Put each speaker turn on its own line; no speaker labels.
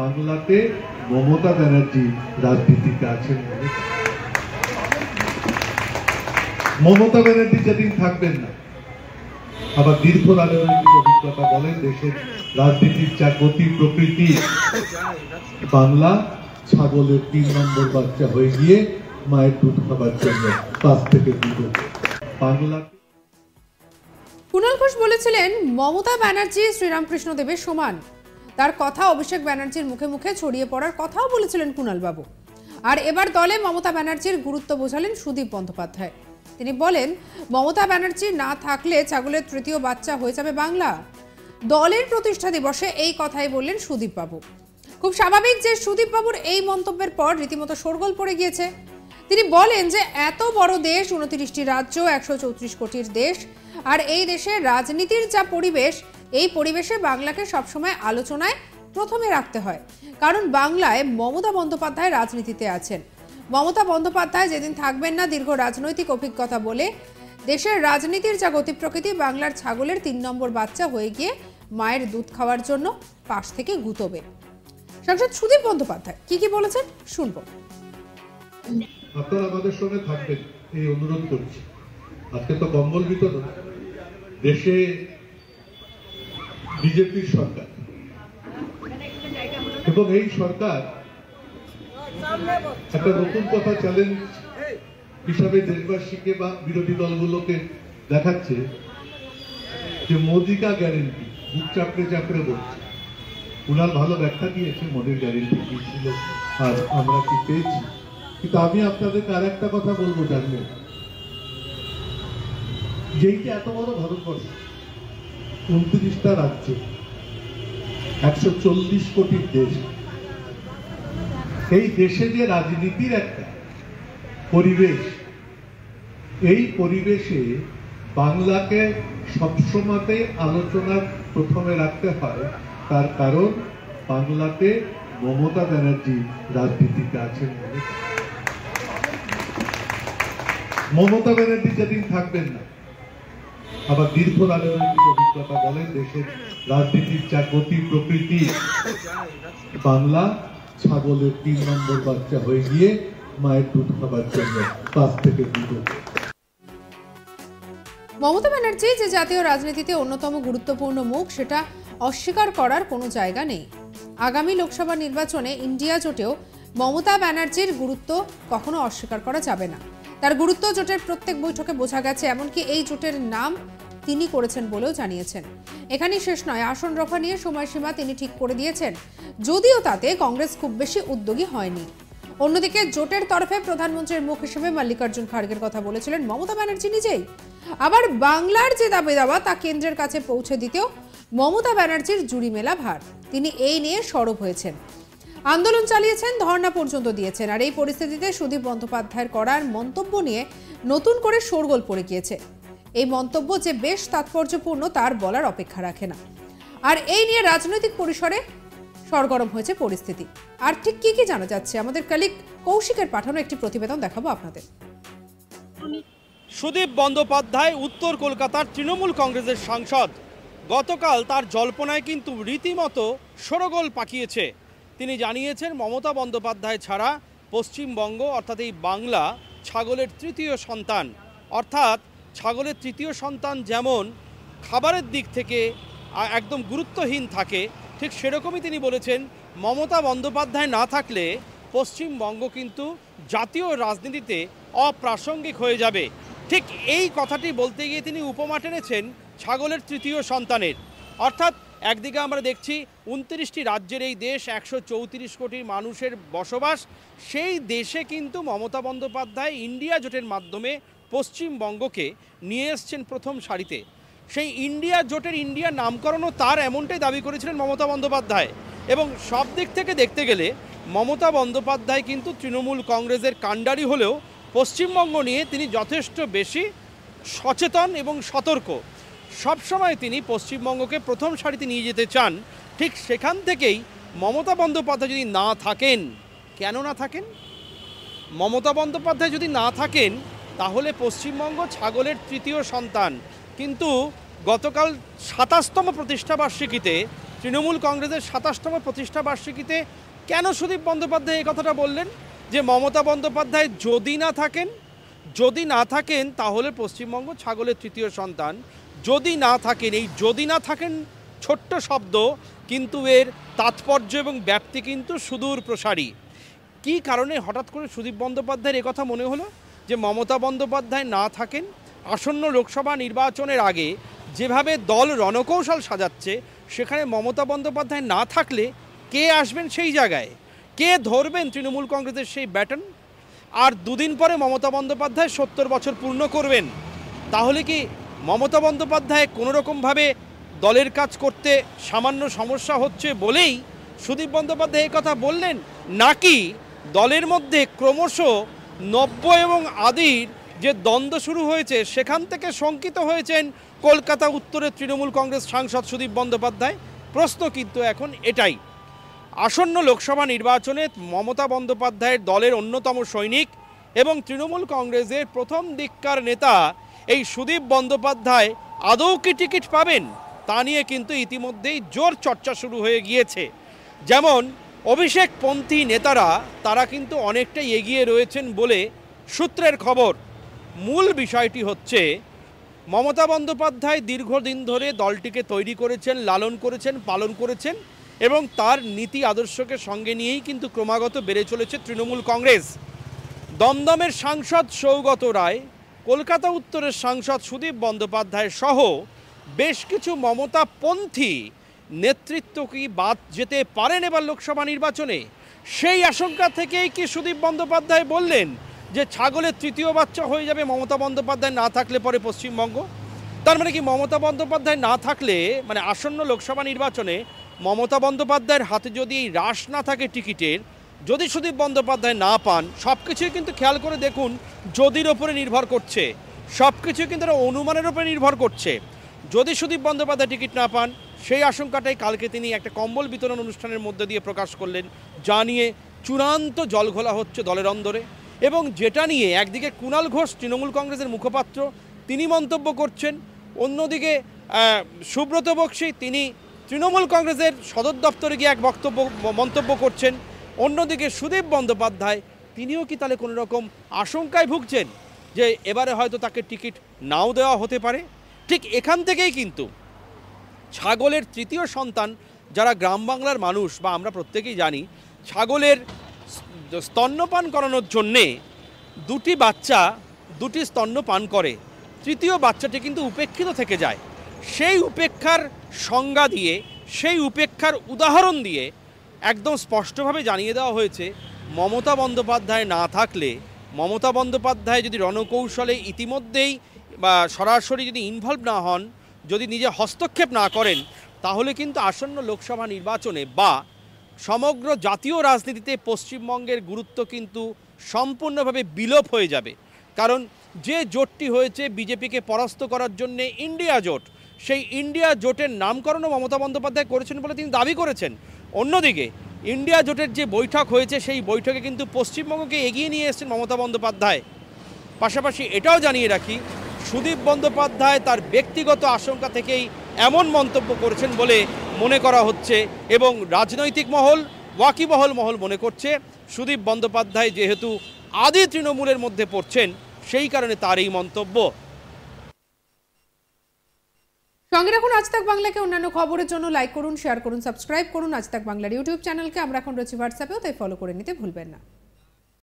বাংলাতে মমতা ব্যানার্জি রাজনীতিতে আছেন বলে। মমতা ব্যানার্জি যেদিন থাকবেন না, আবার দীর্ঘ রাজনৈতিক অভিজ্ঞতা বলেন দেশের রাজনীতির যা গতি প্রকৃতি, বাংলা ছাগলের ৩ নম্বর বাচ্চা হয়ে গিয়ে মায়ের দুধ খাবার জন্য ৫ থেকে ২ বাংলা।
কুণাল ঘোষ বলেছিলেন মমতা ব্যানার্জি শ্রীরামকৃষ্ণ দেবের সমান। তার কথা অভিষেক ব্যানার্জির মুখে মুখে ছড়িয়ে পড়ার কথাও বলেছিলেন কুণাল বাবু। আর এবার দলে মমতা ব্যানার্জির গুরুত্ব বোঝালেন সুদীপ বন্দ্যোপাধ্যায়। তিনি বলেন মমতা ব্যানার্জি না থাকলে ছাগলের ৩য় বাচ্চা হয়ে যাবে বাংলা। দলের প্রতিষ্ঠা দিবসে এই কথাই বললেন সুদীপ বাবু। খুব স্বাভাবিক যে সুদীপ বাবুর এই মন্তব্যের পর রীতিমতো শোরগোল পড়ে গিয়েছে। তিনি বলেন যে এত বড় দেশ, ২৯টি রাজ্য, ১৩৪ কোটির দেশ, আর এই দেশের রাজনীতির যা পরিবেশ, এই পরিবেশে বাংলাকে সবসময় আলোচনায় প্রথমে রাখতে হয়, কারণ বাংলায় মমতা বন্দ্যোপাধ্যায় রাজনীতিতে আছেন। মমতা বন্দ্যোপাধ্যায় যেদিন থাকবেন না, দীর্ঘ রাজনৈতিক অভিজ্ঞতা বলে দেশের রাজনীতির যা গতি প্রকৃতি, বাংলার ছাগলের ৩ নম্বর বাচ্চা হয়ে গিয়ে মায়ের দুধ খাওয়ার জন্য পাশ থেকে গুতবে। সাংসদ সুদীপ বন্দ্যোপাধ্যায় কি বলেছেন শুনবো।
আপনারা আমাদের সঙ্গে থাকবেন এই অনুরোধ করছি। আজকে তো কম্বল বিতরণ, দেশে বিজেপির সরকার, এবং এই সরকার একটা নতুন কথা চ্যালেঞ্জ হিসাবে দেশবাসীকে বা বিরোধী দলগুলোকে দেখাচ্ছে যে মোদি কা গ্যারেন্টি, বুক চাপড়ে চাপড়ে বলছে। কুণাল ভালো ব্যাখ্যা দিয়েছে মোদির গ্যারেন্টি কি ছিল আর আমরা কি পেয়েছি। কিন্তু আমি আপনাদেরকে আর একটা কথা বলবো, জানবেন যেইটা এত বড় ভারতবর্ষ, ২৯টা রাজ্য, ১৪০ কোটির দেশ, এই দেশে যে রাজনীতির একটা পরিবেশ, এই পরিবেশে বাংলাকে সবসময়তে আলোচনার প্রথমে রাখতে হয়। তার কারণ বাংলাতে মমতা ব্যানার্জি রাজনীতিতে আছেন বলে। মমতা ব্যানার্জি যেদিন থাকবেন না, আবার দীর্ঘ রাজনৈতিক অভিজ্ঞতা বলেন দেশের রাজনীতির যা গতি প্রকৃতি, বাংলা ছাগলের ৩ নম্বর বাচ্চা হয়ে গিয়ে মায়ের দুধ খাবার জন্য ৫ থেকে ২।
মমতা ব্যানার্জি যে জাতীয় রাজনীতিতে অন্যতম গুরুত্বপূর্ণ মুখ, সেটা অস্বীকার করার কোনো জায়গা নেই। আগামী লোকসভা নির্বাচনে ইন্ডিয়া জোটেও মমতা ব্যানার্জির গুরুত্ব কখনো অস্বীকার করা যাবে না। তার গুরুত্ব জোটের প্রত্যেক বৈঠকে বোঝা গেছে, এমনকি এই জোটের নাম তিনি করেছেন বলেও জানিয়েছেন। এখানেই শেষ নয়, আসন রফা নিয়ে সময়সীমা তিনি ঠিক করে দিয়েছেন, যদিও তাতে কংগ্রেস খুব বেশি উদ্যোগী হয়নি। অন্যদিকে জোটের তরফে প্রধানমন্ত্রীর মুখ হিসেবে মল্লিকার্জুন খাড়গের কথা বলেছিলেন মমতা ব্যানার্জি নিজেই। আবার বাংলার যে দাবি দাওয়া তা কেন্দ্রের কাছে পৌঁছে দিতেও মমতা ব্যানার্জির জুড়ি মেলা ভার। তিনি এই নিয়ে সরব হয়েছেন, আন্দোলন চালিয়েছেন, ধর্ণা পর্যন্ত দিয়েছেন। আর এই পরিস্থিতিতে সুদীপ বন্দ্যোপাধ্যায়ের করার মন্তব্য নিয়ে নতুন করে শোরগোল পড়ে গিয়েছে। এই মন্তব্য যে বেশ তাৎপর্যপূর্ণ তার বলার অপেক্ষা রাখে না। আর এই নিয়ে রাজনৈতিক পরিসরে সরগরম হয়েছে পরিস্থিতি। আর ঠিক কি জানা যাচ্ছে, আমাদের কলিগ কৌশিকের পাঠানো একটি প্রতিবেদন দেখাবো আপনাদের।
সুদীপ বন্দ্যোপাধ্যায় উত্তর কলকাতার তৃণমূল কংগ্রেসের সাংসদ। গতকাল তার জল্পনায় কিন্তু রীতিমতো শোরগোল পাকিয়েছে। তিনি জানিয়েছেন মমতা বন্দ্যোপাধ্যায় ছাড়া পশ্চিমবঙ্গ অর্থাৎ এই বাংলা ছাগলের ৩য় সন্তান। অর্থাৎ ছাগলের ৩য় সন্তান যেমন খাবারের দিক থেকে একদম গুরুত্বহীন থাকে, ঠিক সেরকমই তিনি বলেছেন মমতা বন্দ্যোপাধ্যায় না থাকলে পশ্চিমবঙ্গ কিন্তু জাতীয় রাজনীতিতে অপ্রাসঙ্গিক হয়ে যাবে। ঠিক এই কথাটি বলতে গিয়ে তিনি উপমা টেনেছেন ছাগলের ৩য় সন্তানের। অর্থাৎ একদিকে আমরা দেখছি ২৯টি রাজ্যের এই দেশ, ১৩৪ কোটি মানুষের বসবাস, সেই দেশে কিন্তু মমতা বন্দ্যোপাধ্যায় ইন্ডিয়া জোটের মাধ্যমে পশ্চিমবঙ্গকে নিয়ে এসছেন প্রথম সারিতে। সেই ইন্ডিয়া জোটের ইন্ডিয়া নামকরণও তার, এমনটাই দাবি করেছিলেন মমতা বন্দ্যোপাধ্যায়। এবং সব দিক থেকে দেখতে গেলে মমতা বন্দ্যোপাধ্যায় কিন্তু তৃণমূল কংগ্রেসের কাণ্ডারি হলেও পশ্চিমবঙ্গ নিয়ে তিনি যথেষ্ট বেশি সচেতন এবং সতর্ক। সবসময় তিনি পশ্চিমবঙ্গকে প্রথম সারিতে নিয়ে যেতে চান। ঠিক সেখান থেকেই মমতা বন্দ্যোপাধ্যায় যদি না থাকেন, কেন না থাকেন? মমতা বন্দ্যোপাধ্যায় যদি না থাকেন তাহলে পশ্চিমবঙ্গ ছাগলের ৩য় সন্তান। কিন্তু গতকাল ২৭তম প্রতিষ্ঠাবার্ষিকীতে তৃণমূল কংগ্রেসের ২৭তম প্রতিষ্ঠা বার্ষিকীতে কেন সুদীপ বন্দ্যোপাধ্যায় এই কথাটা বললেন যে মমতা বন্দ্যোপাধ্যায় যদি না থাকেন তাহলে পশ্চিমবঙ্গ ছাগলের তৃতীয় সন্তান। যদি না থাকেন ছোট্ট শব্দ, কিন্তু এর তাৎপর্য এবং ব্যাপ্তি কিন্তু সুদূর প্রসারী। কী কারণে হঠাৎ করে সুদীপ বন্দ্যোপাধ্যায়ের একথা মনে হলো যে মমতা বন্দ্যোপাধ্যায় না থাকেন? আসন্ন লোকসভা নির্বাচনের আগে যেভাবে দল রণকৌশল সাজাচ্ছে, সেখানে মমতা বন্দ্যোপাধ্যায় না থাকলে কে আসবেন সেই জায়গায়? কে ধরবেন তৃণমূল কংগ্রেসের সেই ব্যাটন? আর দুদিন পরে মমতা বন্দ্যোপাধ্যায় ৭০ বছর পূর্ণ করবেন। তাহলে কি মমতা বন্দ্যোপাধ্যায় কোনোরকমভাবে দলের কাজ করতে সামান্য সমস্যা হচ্ছে বলেই সুদীপ বন্দ্যোপাধ্যায় কথা বললেন, নাকি দলের মধ্যে ক্রমশ নব্য এবং আদির যে দ্বন্দ্ব শুরু হয়েছে সেখান থেকে শঙ্কিত হয়েছেন কলকাতা উত্তরের তৃণমূল কংগ্রেস সাংসদ সুদীপ বন্দ্যোপাধ্যায়? প্রশ্ন কিন্তু এখন এটাই। আসন্ন লোকসভা নির্বাচনে মমতা বন্দ্যোপাধ্যায়ের দলের অন্যতম সৈনিক এবং তৃণমূল কংগ্রেসের প্রথম দিককার নেতা এই সুদীপ বন্দ্যোপাধ্যায় আদৌ কি টিকিট পাবেন তা নিয়ে কিন্তু ইতিমধ্যেই জোর চর্চা শুরু হয়ে গিয়েছে। যেমন অভিষেকপন্থী নেতারা তারা কিন্তু অনেকটাই এগিয়ে রয়েছেন বলে সূত্রের খবর। মূল বিষয়টি হচ্ছে মমতা বন্দ্যোপাধ্যায় দীর্ঘদিন ধরে দলটিকে তৈরি করেছেন, লালন করেছেন, পালন করেছেন এবং তার নীতি আদর্শকে সঙ্গে নিয়েই কিন্তু ক্রমাগত বেড়ে চলেছে তৃণমূল কংগ্রেস। দমদমের সাংসদ সৌগত রায়, কলকাতা উত্তরের সাংসদ সুদীপ বন্দ্যোপাধ্যায় সহ বেশ কিছু মমতাপন্থী নেতৃত্ব কি বাদ যেতে পারেন এবার লোকসভা নির্বাচনে? সেই আশঙ্কা থেকেই কি সুদীপ বন্দ্যোপাধ্যায় বললেন যে ছাগলের তৃতীয় বাচ্চা হয়ে যাবে মমতা বন্দ্যোপাধ্যায় না থাকলে পরে পশ্চিমবঙ্গ? তার মানে কি মমতা বন্দ্যোপাধ্যায় না থাকলে, মানে আসন্ন লোকসভা নির্বাচনে মমতা বন্দ্যোপাধ্যায়ের হাতে যদি এই রাশ না থাকে টিকিটের, যদি সুদীপ বন্দ্যোপাধ্যায় না পান, সব কিছুই কিন্তু খেয়াল করে দেখুন যদির ওপরে নির্ভর করছে, সব কিছুই কিন্তু অনুমানের ওপরে নির্ভর করছে। যদি সুদীপ বন্দ্যোপাধ্যায় টিকিট না পান, সেই আশঙ্কাটাই কালকে তিনি একটা কম্বল বিতরণ অনুষ্ঠানের মধ্যে দিয়ে প্রকাশ করলেন, যা নিয়ে চূড়ান্ত জলঘোলা হচ্ছে দলের অন্দরে। এবং যেটা নিয়ে একদিকে কুণাল ঘোষ তৃণমূল কংগ্রেসের মুখপাত্র তিনি মন্তব্য করছেন, অন্যদিকে সুব্রত বক্সী তিনি তৃণমূল কংগ্রেসের সদর দপ্তরে গিয়ে এক মন্তব্য করছেন, অন্যদিকে সুদীপ বন্দ্যোপাধ্যায় তিনিও কি তাহলে কোনো রকম আশঙ্কায় ভুগছেন যে এবারে হয়তো তাকে টিকিট নাও দেওয়া হতে পারে? ঠিক এখান থেকেই কিন্তু ছাগলের তৃতীয় সন্তান যারা গ্রাম বাংলার মানুষ বা আমরা প্রত্যেকেই জানি, ছাগলের স্তন্যপান করানোর জন্যে দুটি স্তন্য পান করে, তৃতীয় বাচ্চাটি কিন্তু উপেক্ষিত থেকে যায়। সেই উপেক্ষার সংজ্ঞা দিয়ে, সেই উপেক্ষার উদাহরণ দিয়ে একদম স্পষ্টভাবে জানিয়ে দেওয়া হয়েছে মমতা বন্দ্যোপাধ্যায় না থাকলে, মমতা বন্দ্যোপাধ্যায় যদি রণকৌশলে ইতিমধ্যেই বা সরাসরি যদি ইনভলভ না হন, যদি নিজে হস্তক্ষেপ না করেন, তাহলে কিন্তু আসন্ন লোকসভা নির্বাচনে বা সমগ্র জাতীয় রাজনীতিতে পশ্চিমবঙ্গের গুরুত্ব কিন্তু সম্পূর্ণভাবে বিলোপ হয়ে যাবে। কারণ যে জোটটি হয়েছে বিজেপিকে পরাস্ত করার জন্য ইন্ডিয়া জোট, সেই ইন্ডিয়া জোটের নামকরণও মমতা বন্দ্যোপাধ্যায় করেছেন বলে তিনি দাবি করেছেন। অন্যদিকে ইন্ডিয়া জোটের যে বৈঠক হয়েছে সেই বৈঠকে কিন্তু পশ্চিমবঙ্গকে এগিয়ে নিয়ে এসেছেন মমতা বন্দ্যোপাধ্যায়। পাশাপাশি এটাও জানিয়ে রাখি, সুদীপ বন্দ্যোপাধ্যায় তার ব্যক্তিগত আশঙ্কা থেকেই এমন মন্তব্য করেছেন বলে মনে করা হচ্ছে এবং রাজনৈতিক মহল, ওয়াকিবহল মহল মনে করছে সুদীপ বন্দ্যোপাধ্যায় যেহেতু আদি তৃণমূলের মধ্যে পড়ছেন, সেই কারণে তার এই মন্তব্য।
সঙ্গে রাখুন আজ তাক বাংলাকে। অন্যান্য খবরের জন্য লাইক করুন, শেয়ার করুন, সাবস্ক্রাইব করুন আজ তাক বাংলার ইউটিউব চ্যানেলকে। আমরা এখন রয়েছি হোয়াটসঅ্যাপেও, তাই ফলো করে নিতে ভুলবেন না।